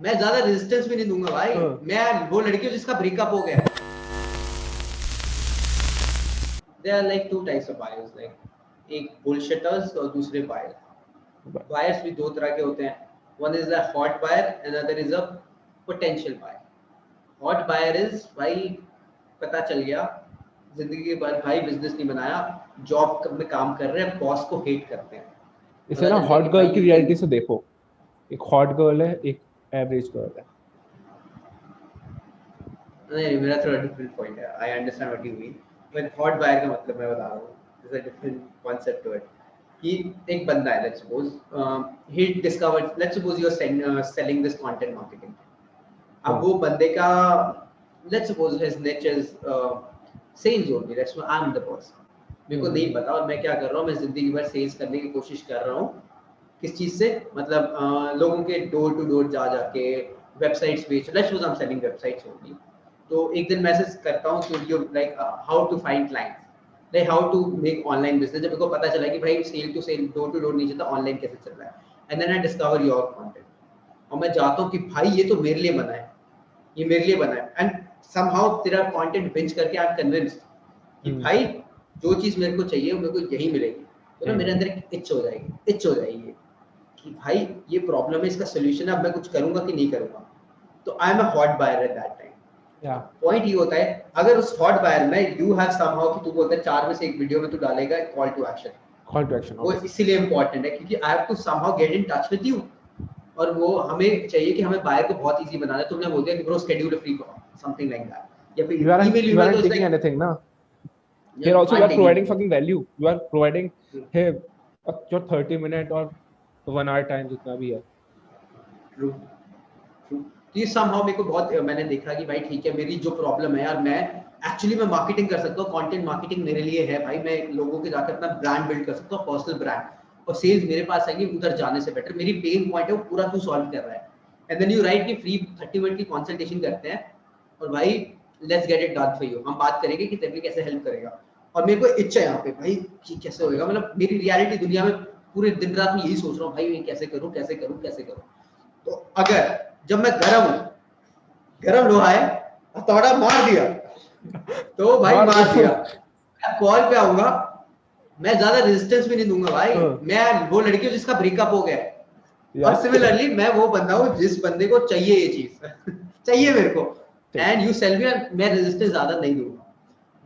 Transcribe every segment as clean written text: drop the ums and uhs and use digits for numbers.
मैं ज्यादा रेजिस्टेंस भी नहीं दूंगा भाई। मैं वो लड़की हूँ जिसका ब्रेकअप हो गया। There are like two types of buyers, like एक bullshitters और दूसरे buyers. Buyers भी दो तरह के होते हैं. One is a hot buyer, another is a potential buyer. Hot buyer is भाई पता चल गया जिंदगी के बाद भाई बिजनेस नहीं बनाया, जॉब में काम कर रहे हैं, बॉस को हेट करते हैं। इसे ना हॉट गर्ल की रियलिटी से देखो, एक हॉट गर्ल है, एक एवरेज गर्ल है। नहीं, मेरा थोड़ा डिफरेंट पॉइंट है। I understand what you mean, but hot buyer का मतलब मैं बता रहा हूँ, is a different concept to it. कि एक बंदा है, let's suppose he discovered, let's suppose you are selling this content marketing. अब वो बंदे का, let's suppose his niche is sales only, let's suppose I am the boss. मेरे को नहीं पता और मैं क्या कर रहा हूँ, मैं जिंदगी भर सेल्स करने की कोशिश कर रहा हूँ। किस चीज से? मतलब लोगों के डोर टू डोर जा जाके वेबसाइट्स बेच, let's suppose I am selling websites only. तो एक दिन मैसेज करता हूँ to you like how to find clients, like how to make online business. जब मेरे को पता चला कि भाई sell to sell, door to door नहीं चलता, ऑनलाइन कैसे चल रहा है, and then I discover your content. और मैं जाता हूँ कि भाई ये तो मेरे लिए बना है, ये मेरे लिए बना है, एंड समहाउ तेरा कंटेंट बिंज करके आई एम कन्विंस्ड कि भाई जो चीज मेरे को चाहिए वो मेरे को यही मिलेगी। तो ना मेरे अंदर एक इच हो जाएगी कि भाई ये प्रॉब्लम है, इसका सोल्यूशन है, अब मैं कुछ करूंगा कि नहीं करूंगा। तो I am a hot buyer at that time. Point ये होता है, अगर उस हॉट बायर में यू हैव समहाउ कि तू बोलता है 4 में से एक वीडियो में तू डालेगा कॉल टू एक्शन, वो इसीलिए इंपॉर्टेंट है क्योंकि I have to somehow get in touch with you. और वो हमें चाहिए कि हमें बायर को बहुत इजी बनाना है। तुमने बोल दिया कि bro schedule a free call, something like that, या फिर ईमेल you aren't तो taking लाइक anything ना, here also you are providing fucking value, you are providing hey your 30 minute और 1 hour time जितना भी है। True true. तो ये समहाउ मेरे को बहुत, मैंने देखा कि भाई ठीक है, मेरी जो प्रॉब्लम है यार, मैं एक्चुअली मैं मार्केटिंग कर सकता हूँ, कंटेंट मार्केटिंग मेरे लिए है भाई। मैं लोगों के जाकर अपना ब्रांड बिल्ड कर सकता हूँ, पर्सनल ब्रांड, और सेल्स मेरे पास आएंगे उधर जाने से बेटर। मेरी पेन पॉइंट है वो पूरा तू सॉल्व कर रहा है, एंड देन यू राइट कि फ्री 30 मिनट की कंसल्टेशन करते हैं और भाई let's get it done for you. हम बात करेंगे कि तेरे लिए कैसे हेल्प करेगा। और मेरे को इच्छा है यहाँ पे भाई कि कैसे होएगा, मतलब मेरी रियलिटी दुनिया में पूरे दिन रात में यही सोच रहा हूँ भाई, मैं कैसे करूँ कैसे करूँ कैसे करूँ। तो अगर जब मैं गरम लोहा है, हथौड़ा मार दिया तो भाई मार दिया, मैं कॉल पे आऊंगा, मैं ज्यादा रेजिस्टेंस भी नहीं दूंगा भाई। मैं वो लड़की हूँ जिसका ब्रेकअप हो गया और सिमिलरली मैं वो बंदा हूँ जिस बंदे को चाहिए ये चीज चाहिए मेरे को, एंड यू सेल मी, मैं रेजिस्टेंस ज्यादा नहीं दूंगा।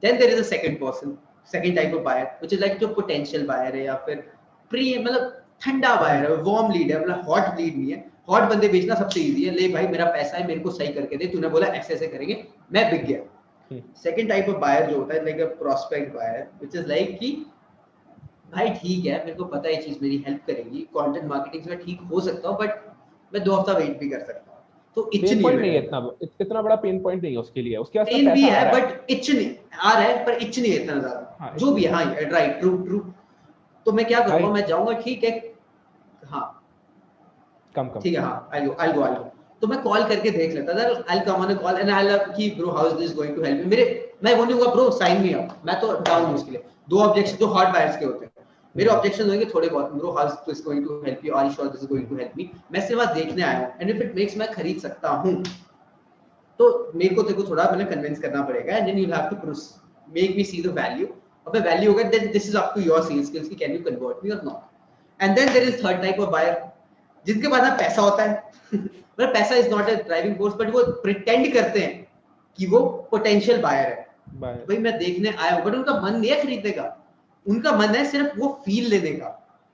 Then there is a second person, second type of buyer which is like जो पोटेंशियल बायर है या फिर प्री, मतलब ठंडा बायर है, वार्म लीड है, मतलब हॉट लीड नहीं है। हॉट बंदे बेचना सबसे इजी है, ले भाई मेरा पैसा है, मेरे को सही करके दे, तूने बोला ऐसे ऐसे करेंगे, मैं बिक गया। सेकंड टाइप ऑफ बायर जो होता है like a prospect buyer which is like कि भाई ठीक है, मेरे को पता है ये चीज मेरी हेल्प करेगी, कंटेंट मार्केटिंग से मैं ठीक हो सकता हूँ, बट मैं 2 हफ्ता वेट भी कर सकता हूँ। तो इच पेन नहीं है पॉइंट नहीं मेरे है, इतना बड़ा पेन पॉइंट नहीं है उसके लिए, उसके पास पेन भी पैसा आ है रहा है। बट इच नहीं आ रहा है, पर इच नहीं है इतना ज्यादा, जो भी है। हाँ राइट, ट्रू ट्रू। तो मैं क्या करूंगा, मैं जाऊंगा ठीक है, हाँ कम ठीक है, हाँ I'll go तो मैं कॉल करके देख लेता था, I'll come on a call and I'll कि bro how is this going to help me. मेरे मैं वो नहीं हुआ ब्रो साइन मी अप, मैं तो डाउन हूं उसके लिए। 2 ऑब्जेक्शन जो हॉट बायर्स के होते हैं, मेरे ऑब्जेक्शन होंगे थोड़े बहुत, bro how is this going to help you, are you sure this is going to help me. मैं सिर्फ देखने आया हूं, एंड इफ इट मेक्स मैं खरीद सकता हूं तो मेरे को तेरे को थोड़ा मतलब कन्विंस करना पड़ेगा, and then you have to make me see the value. अब वैल्यू होगा then this is up to your sales skills कि कैन यू कन्वर्ट मी और not. And then there is third type of buyer जिनके पास ना पैसा होता है मतलब पैसा is not a driving force, but वो प्रिटेंड करते हैं कि वो पोटेंशियल बायर है। भाई मैं देखने आया हूं, बट उनका मन नहीं है खरीदने का, उनका मन है सिर्फ वो फील लेने का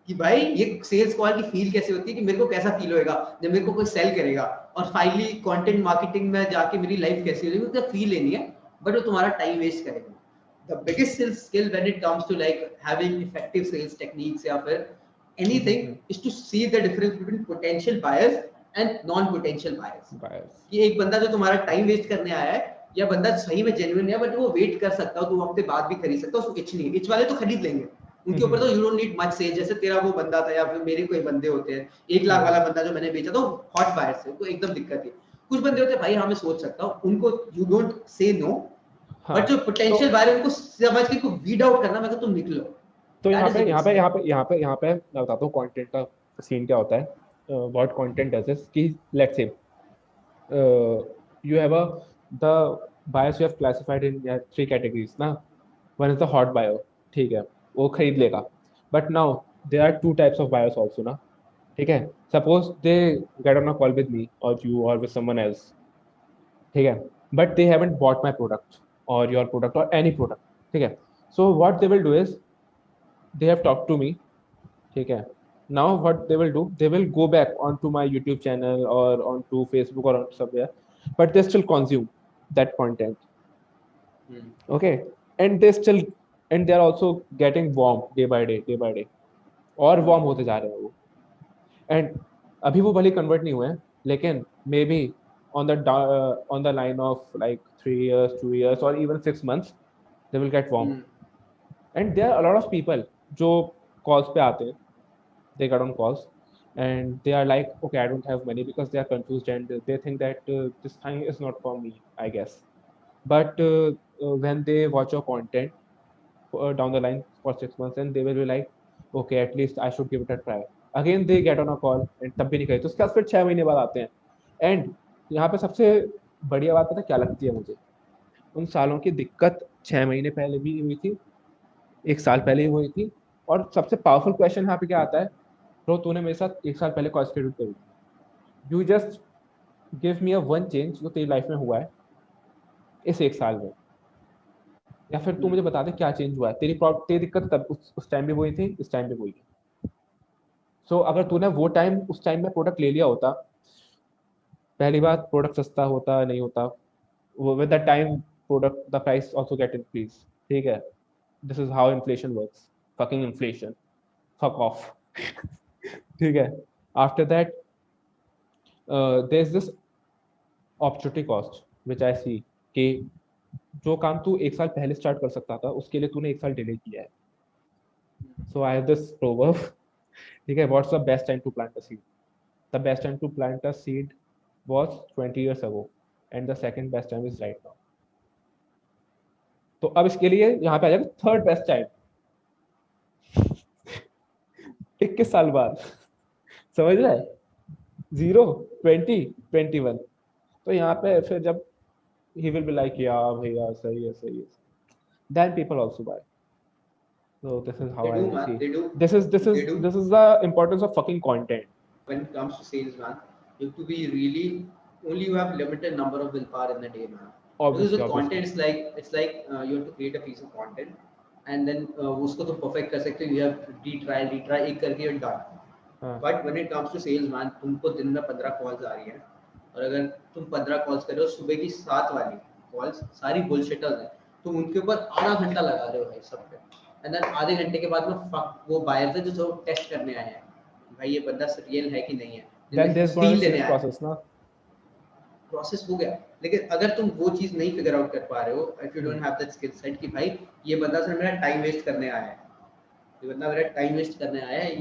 कि भाई ये सेल्स कॉल की फील कैसे होती है, कि मेरे को कैसा फील होएगा जब मेरे को कोई सेल करेगा, और फाइनली कंटेंट मार्केटिंग में जाके मेरी लाइफ कैसी हो जाएगी, उसका फील लेनी है, बट वो तुम्हारा टाइम वेस्ट करेगा। The biggest skill when it comes to like having effective sales techniques या फिर anything is to see the difference between potential buyers and non-potential buyers। कि एक बंदा जो तुम्हारा टाइम वेस्ट करने आया है, या बंदा सही में जेन्युइन है बट वो वेट कर सकता हो, 2 हफ्ते बाद भी खरीद सकता हो, उसको इच नहीं है। इच वाले तो खरीद लेंगे, उनके ऊपर तो you don't need much sell. जैसे तेरा वो बंदा था या फिर मेरे कोई बंदे होते हैं, 1 लाख वाला बंदा जो मैंने बेचा था, हॉट बायर से उनको एकदम दिक्कत है। कुछ बंदे होते हैं भाई, हाँ मैं सोच सकता हूँ, उनको you don't say no, but जो पोटेंशियल बायर उनको समझ के वीड आउट करना, मैं तुम निकलो। तो यहाँ पे मैं बताता हूँ कंटेंट का सीन क्या होता है। व्हाट कंटेंट डज इज कि let's say you have the buyers you have classified in 3 categories ना. One is the hot buyer, ठीक है, वो खरीद लेगा. But now there are 2 types of buyers also ना, ठीक है. Suppose they get on a call with me or you or with someone else, ठीक है, but they haven't bought my product or your product or any product, ठीक है. So what they will do is they have talked to me, ठीक है. Now what they will do, they will go back onto my YouTube channel or onto Facebook or on somewhere, but they still consume that content, okay, and they are also getting warm day by day और warm होते जा रहे हैं वो. And अभी वो भले convert नहीं हुए हैं, लेकिन maybe on the line of like 3 years, 2 years or even 6 months they will get warm. And there are a lot of people जो calls पे आते हैं, they get on calls and they are like, okay, I don't have money, because they are confused and they think that this thing is not for me, I guess. But when they watch your content down the line for 6 months, and they will be like, okay, at least I should give it a try. Again they get on a call and तब भी नहीं करे, तो उसके बाद फिर 6 महीने बाद आते हैं. And यहाँ पे सबसे बढ़िया बात पता है क्या लगती है मुझे, उन सालों की दिक्कत 6 महीने पहले भी हुई थी, 1 साल पहले ही हुई थी. और सबसे पावरफुल क्वेश्चन यहाँ पे क्या आता है, ब्रो तूने मेरे साथ 1 साल पहले कॉल शेड्यूल करी, you just give me a one change जो तेरी लाइफ में हुआ है इस 1 साल में, या फिर तू मुझे बता दे क्या चेंज हुआ है. तेरी दिक्कत तब उस टाइम भी वही थी, इस टाइम भी वही है. सो अगर तूने वो टाइम उस टाइम में प्रोडक्ट ले लिया होता, पहली बात प्रोडक्ट सस्ता होता नहीं होता, with the time product the price also get increase, ठीक है. This is how inflation works, fucking inflation, fuck off. ठीक है. After that there is this opportunity cost which I see कि जो काम तू 1 साल पहले स्टार्ट कर सकता था उसके लिए तूने 1 साल डिले किया है. So I have this proverb, ठीक है, what's the best time to plant a seed. The best time to plant a seed was 20 years ago and the second best time is right now. तो अब इसके लिए यहाँ पे आ जाएगा third best time 21 साल बाद. समझ रहा है, 0, 20, 21. तो यहाँ पे फिर जब he will be like yeah भैया सही है, then people also buy. So this is how I see. This is the importance of fucking content. When it comes to sales, man, you have to be really, only you have limited number of willpower in the day, man. Because with content it's like you have to create a piece of content and then उसको तुम perfect कर सकते हो. You have retry एक करके you're done. But when it comes to sales, man, तुमको दिन में 15 calls आ रही है और अगर तुम 15 calls कर रहे हो, सुबह की 7 वाली calls सारी bullshitters हैं, तुम उनके ऊपर आधा घंटा लगा रहे हो भाई सब पे. And then आधे घंटे के बाद में वो buyers है जो टेस्ट करने आए हैं भाई ये बंदा रियल है कि नहीं है. Then there's process ना, प्रोसेस हो गया. लेकिन अगर तुम वो चीज नहीं फिगर आउट कर पा रहे हो, if you don't have that skill set कि भाई ये बंदा सिर्फ मेरा टाइम वेस्ट करने आया है,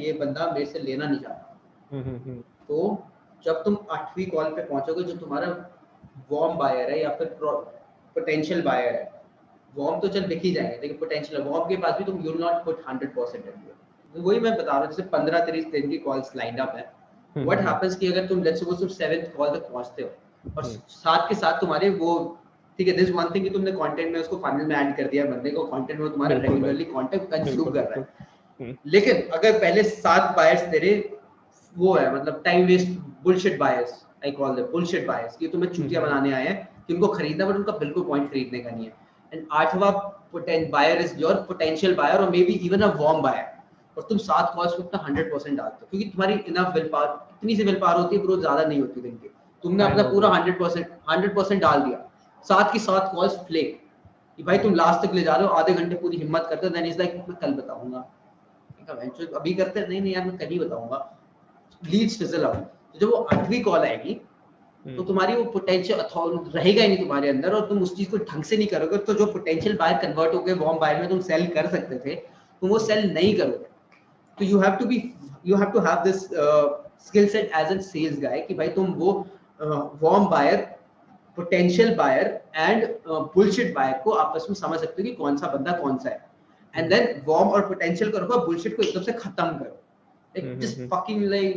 ये बंदा मेरे से लेना नहीं चाहता. तो जब तुम 8वीं कॉल पे पहुंचोगे, जो तुम्हारा वार्म बायर है या फिर पोटेंशियल बायर है, वार्म तो चल दिख ही जाएंगे लेकिन पोटेंशियल वार्म के पास भी तुम यू विल नॉट पुट 100% इन. वही मैं बता रहा हूं, जैसे 15-30 दिन की कॉल्स लाइंड अप है. व्हाट हैपेंस कि अगर तुम लेट्स सपोज तुम 7th कॉल तक पहुंचते हो और साथ के साथ तुम्हारे वो, ठीक है, दिस वन थिंग कि तुमने कंटेंट में उसको फाइनल में ऐड कर दिया, बंदे को कंटेंट में तुम्हारा रेगुलरली कंटेंट कंज्यूम कर रहा है. लेकिन अगर पहले 7 बायर्स तेरे वो है, मतलब time waste bullshit buyers, I call them bullshit buyers, कि तुम्हें चूतिया बनाने आए हैं कि उनको खरीदना बट उनका बिल्कुल पॉइंट खरीदने का नहीं है. एंड 8वां buyer is your potential buyer और may be even a warm buyer, और तुम 7 कॉल्स पे अपना 100% डालते हो क्योंकि तुम्हारी इनफ विल पावर, इतनी सी विल पावर होती है ब्रो, ज्यादा नहीं होती दिन की. तुमने अपना पूरा 100% डाल दिया, 7 की 7 कॉल्स फ्लेक कि भाई तुम लास्ट तक ले जा रहे हो, आधे घंटे पूरी हिम्मत करते हो, देन इज लाइक मैं कल बताऊंगा, अभी करते नहीं यार मैं कल ही बताऊंगा, लीड्स फिजल आउट. तो जब वो 8वीं कॉल आएगी तो तुम्हारी वो पोटेंशियल रहेगा ही नहीं तुम्हारे अंदर और तुम उस चीज को ढंग से नहीं करोगे. तो जो पोटेंशियल बायर कन्वर्ट हो गए वार्म बायर में तुम सेल कर सकते थे, तुम वो सेल नहीं करोगे. तो you have to have this skill set as a sales guy कि भाई तुम वो warm buyer, potential buyer and bullshit buyer को आपस में समझ सकते हो कि कौन सा बंदा कौन सा है. And then warm और potential को रखो, bullshit को एकदम से खत्म करो, like just fucking like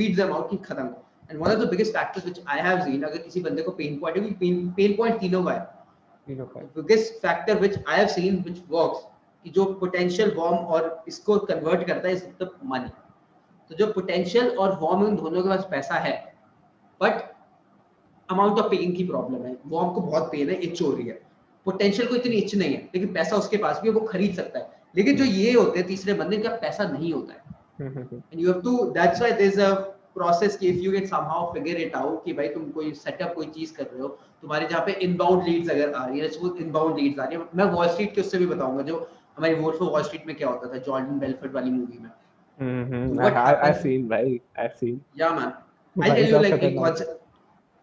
weed them out कि खत्म. And one of the biggest factors which I have seen, अगर किसी बंदे को pain point है, pain point तीनों का है. The biggest factor which I have seen which works कि जो potential warm और इसको convert करता है is the money. तो जो potential और warm उन दोनों के पास पैसा है, but amount of pain की problem है. warm को बहुत pain है, itch हो रही है. Potential को इतनी itch नहीं है, लेकिन पैसा उसके पास भी है, वो खरीद सकता है. लेकिन जो ये होते हैं तीसरे बंदे का पैसा नहीं होता है. And you have to, that's why there's a process कि if you can somehow figure it out कि भाई तुम कोई setup कोई चीज कर रहे हो, तुम्हारे जहाँ पे inbound leads अगर आ रही है, वो inbound leads आ रही है. मैं वॉल स्ट्रीट के उससे भी बताऊंगा, जो हमारी वोट फॉर वॉल स्ट्रीट में क्या होता था, जॉर्डन बेलफोर्ड वाली मूवी में. I've seen, भाई, I've seen. Yeah man, I'll tell you like एक concept.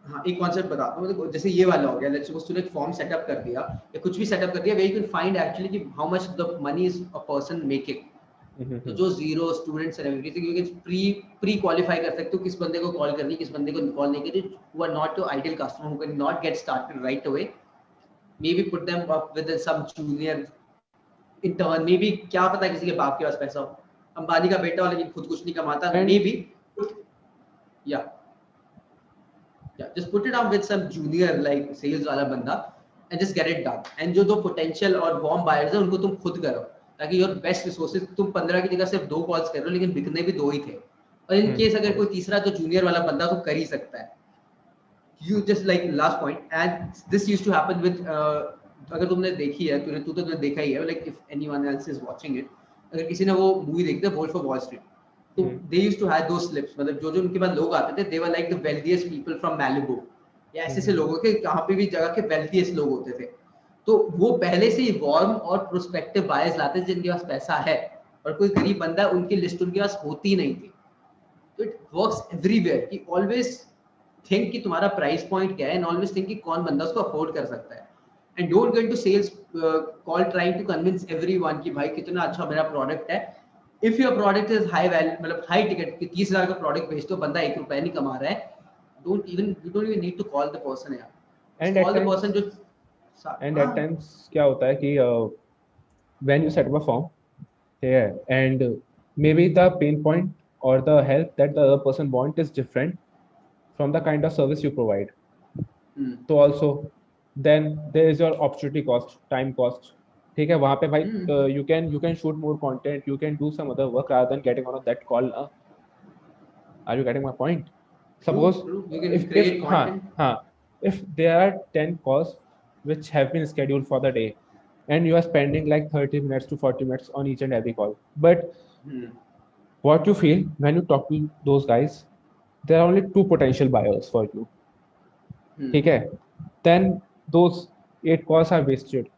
हाँ, एक कॉन्सेप्ट बताता हूँ. देखो जैसे ये वाला हो गया, लेट्स सपोज तूने एक फॉर्म सेटअप कर दिया या कुछ भी सेटअप कर दिया, where you can find actually कि how much the money is a person making. तो जो zero students and everything you can prequalify कर सकते हो किस बंदे को कॉल करनी, किस बंदे को कॉल नहीं करनी, who are not your ideal customer, who can not get started right away. Maybe put them up with some junior intern, maybe क्या पता किसी के बाप के पास पैसा हो, अंबानी का बेटा हो लेकिन खुद कुछ नहीं कमाता, मे बी या just put it up with some junior like sales वाला बंदा and just get it done. and जो दो potential और warm buyers हैं उनको तुम खुद करो, ताकि your best resources, तुम 15 की जगह सिर्फ 2 calls कर रहे हो लेकिन बिकने भी 2 ही थे. और in case अगर कोई तीसरा तो junior वाला बंदा तो कर ही सकता है. You just like last point, and this used to happen with अगर तुमने देखी है, तू तो देखा ही है, like if anyone else is watching it, अगर किसी ने वो मूवी देखी है वोल्फ ऑफ वॉल स्ट्रीट, तो they used to have those slips, मतलब जो उनके पास लोग आते थे, they were like the wealthiest people from Malibu, या ऐसे लोगों के कहाँ पे भी जगह के wealthiest लोग होते थे. तो वो पहले से ही warm और prospective buyers लाते थे जिनके पास पैसा है, और कोई गरीब बंदा उनकी लिस्ट उनके पास होती नहीं थी. तो it works everywhere कि always think कि तुम्हारा प्राइस पॉइंट क्या है, and always think कि कौन बंदा उसको अफोर्ड कर सकता है. and don't get into sales call trying to convince everyone कि भाई कितना अच्छा मेरा प्रोडक्ट है. if your product is high value, मतलब high ticket कि 30,000 का प्रोडक्ट बेचते हो, बंदा 1 रुपया नहीं कमा रहा है, you don't even need to call the person यार. And call the person जो at times क्या होता है कि when you set up a form, yeah, and maybe the pain point or the help that the other person want is different from the kind of service you provide. So also then there is your opportunity cost, time cost. ठीक है, वहाँ पे भाई you can shoot more content, you can do some other work rather than getting on that call. Are you getting my point? Suppose you can create content. If there are 10 calls which have been scheduled for the day, and you are spending like 30 minutes to 40 minutes on each and every call, but what you feel when you talk to those guys, there are only 2 potential buyers for you. Okay, then those 8 calls are wasted.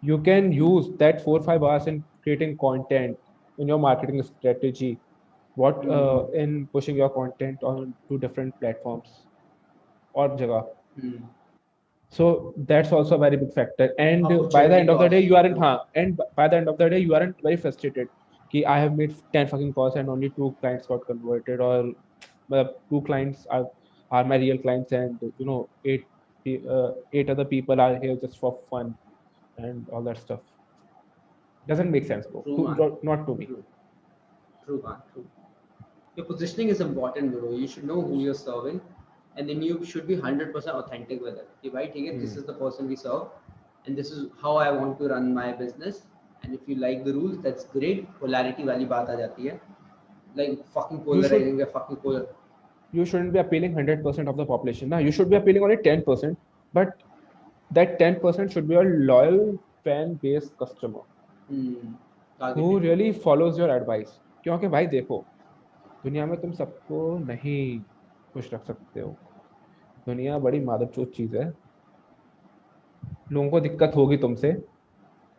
You can use that 4-5 hours in creating content, in your marketing strategy, in pushing your content on to different platforms or jagah. So that's also a very big factor. And by the end of the day, you aren't very frustrated कि I have made 10 fucking calls and only 2 clients got converted, or 2 clients are my real clients, and 8 other people are here just for fun and all that stuff. Doesn't make sense, bro. Not to me. True, man. True. Your positioning is important, bro. You should know who you're serving, and then you should be 100% authentic with it. Okay, right? This is the person we serve, and this is how I want to run my business. And if you like the rules, that's great. Polarity वाली बात आ जाती है. Like fucking polarizing, fucking polar. You shouldn't be appealing 100% of the population. Now you should be appealing only 10%, but that 10% should be a loyal fan-based customer who really follows your advice. क्योंकि भाई देखो, दुनिया में तुम सबको नहीं खुश रख सकते हो. दुनिया बड़ी मादरचोद चीज है. लोगों को दिक्कत होगी तुमसे,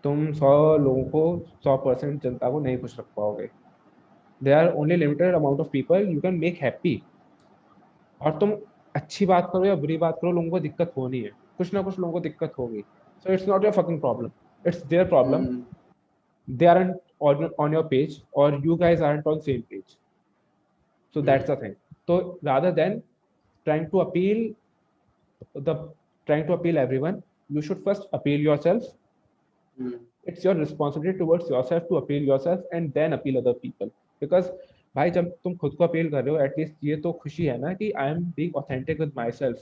तुम 100 लोगों को 100% जनता को नहीं खुश रख पाओगे. There are only limited amount of people you can make happy. और तुम अच्छी बात करो या बुरी बात करो, लोगों को दिक्कत होनी है. कुछ ना कुछ लोगों को दिक्कत होगी. So it's not your fucking problem. It's their problem. They aren't on your page, or you guys aren't on same page. So that's the thing. So rather than trying to appeal everyone, you should first appeal yourself. It's your responsibility towards yourself to appeal yourself and then appeal other people. Because भाई जब तुम खुद को appeal कर रहे हो at least ये तो खुशी है ना कि I am being authentic with my self.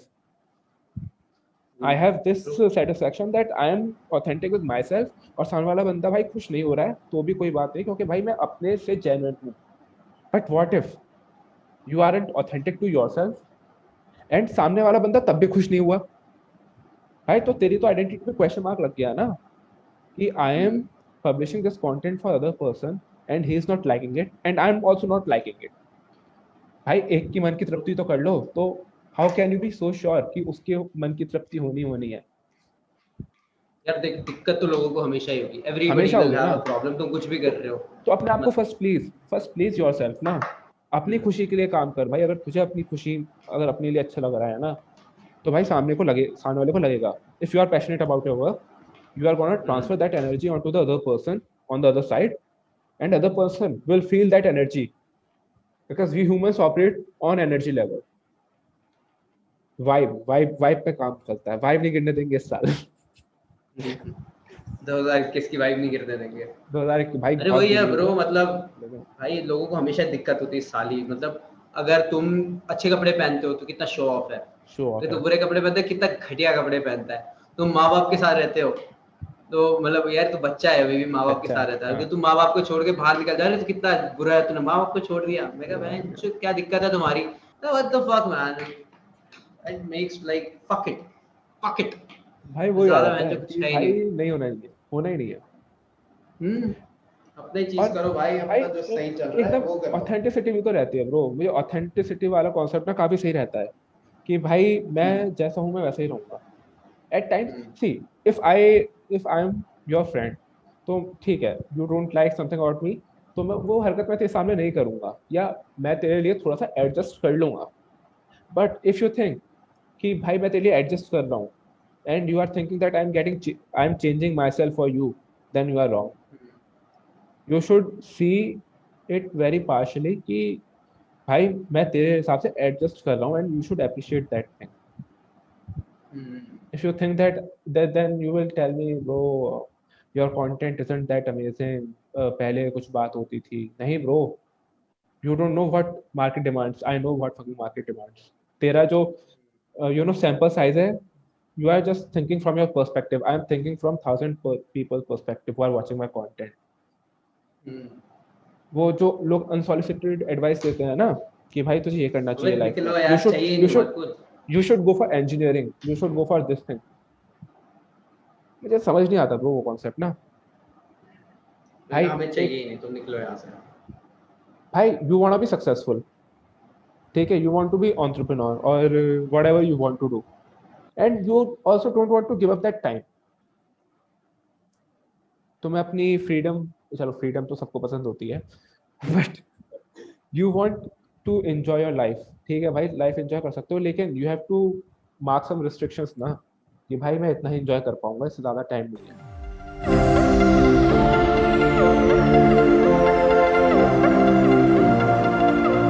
I have this satisfaction that I am authentic with myself. और सामने वाला बंदा भाई खुश नहीं हो रहा है तो भी कोई बात नहीं क्योंकि भाई मैं अपने से genuine हूँ. But what if you aren't authentic to yourself and सामने वाला बंदा तब भी खुश नहीं हुआ भाई, तो तेरी तो आइडेंटिटी पे क्वेश्चन मार्क लग गया ना कि I am publishing this content for other person and he is not liking it and I am also not liking it. भाई एक की मन की तृप्ति तो कर लो, तो how can you be so sure कि उसके मन की तृप्ति होनी है. यार देख, दिक्कत तो लोगों को हमेशा ही होगी. एवरीबॉडी हमेशा विल होगी हैव ना. A problem. तुम कुछ भी कर रहे हो तो अपने आप को फर्स्ट प्लीज योरसेल्फ ना, अपनी खुशी के लिए काम कर भाई. अगर तुझे अपनी खुशी अगर अपने लिए अच्छा लग रहा है ना तो भाई सामने वाले को लगेगा. If you are passionate about your work you are going to transfer that energy onto the other person on the other side and other person will feel that energy because we humans operate on energy level. Vibe पे काम चलता है. Vibe नहीं गिरने देंगे इस साल. 2021 की वाइब नहीं गिरने देंगे. 2000 भाई. अरे वही है ब्रो, मतलब भाई लोगों को हमेशा दिक्कत होती है इस साल ही. मतलब अगर तुम अच्छे कपड़े पहनते हो तो कितना शो ऑफ है. अगर तुम बुरे कपड़े पहनते हो कितना घटिया कपड़े पहनता है. तुम माँ बाप के साथ रहते हो तो मतलब यार तू बच्चा है अभी भी माँ बाप के साथ रहता है. अगर तू माँ बाप को छोड़ के बाहर निकल जा रहे तो कितना बुरा है. तूने माँ बाप को छोड़ दिया. मैं कहा बहन क्या दिक्कत है तुम्हारी. What the fuck man. It makes like fuck it भाई. वो यार भाई नहीं होना ही नहीं है. अपनी चीज करो भाई. अपना जो सही चल रहा है वो करो. ऑथेंटिसिटी भी तो रहती है ब्रो. मुझे ऑथेंटिसिटी वाला कॉन्सेप्ट ना काफी सही रहता है कि भाई मैं जैसा हूँ मैं वैसा ही रहूंगा. At times see if I am your friend तो ठीक है, you don't like something about me तो मैं वो हरकत मैं तेरे सामने नहीं करूंगा या मैं तेरे लिए थोड़ा सा एडजस्ट कर लूंगा. बट इफ यू थिंक कि भाई मैं तेरे लिए एडजस्ट कर रहा हूँ and you are thinking that I am changing myself for you, then you are wrong. You should see it very partially कि भाई मैं तेरे हिसाब से एडजस्ट कर रहा हूँ and you should appreciate that thing. If you think that then you will tell me bro your content isn't that amazing. पहले कुछ बात होती थी. नहीं bro, you don't know what market demands. I know what fucking market demands. तेरा जो sample size है, you are just thinking from your perspective. I am thinking from 1,000 people perspective who are watching my content. वो जो लोग unsolicited advice देते हैं ना कि भाई तुझे ये करना चाहिए लाइफ में. You should go for engineering. You should go for this thing. मुझे समझ नहीं आता ब्रो वो कॉन्सेप्ट ना. भाई हमें चाहिए नहीं. तुम निकलो यहाँ से भाई. You want to be successful. ठीक है. You want to be entrepreneur or whatever you want to do. And you also don't want to give up that time. तुम्हें अपनी फ्रीडम, चलो फ्रीडम तो सबको पसंद होती है but you want to enjoy your life. ठीक है भाई, लाइफ एंजॉय कर सकते हो लेकिन you have to mark some restrictions ना कि भाई मैं इतना ही एंजॉय कर पाऊंगा, इससे ज़्यादा टाइम नहीं है.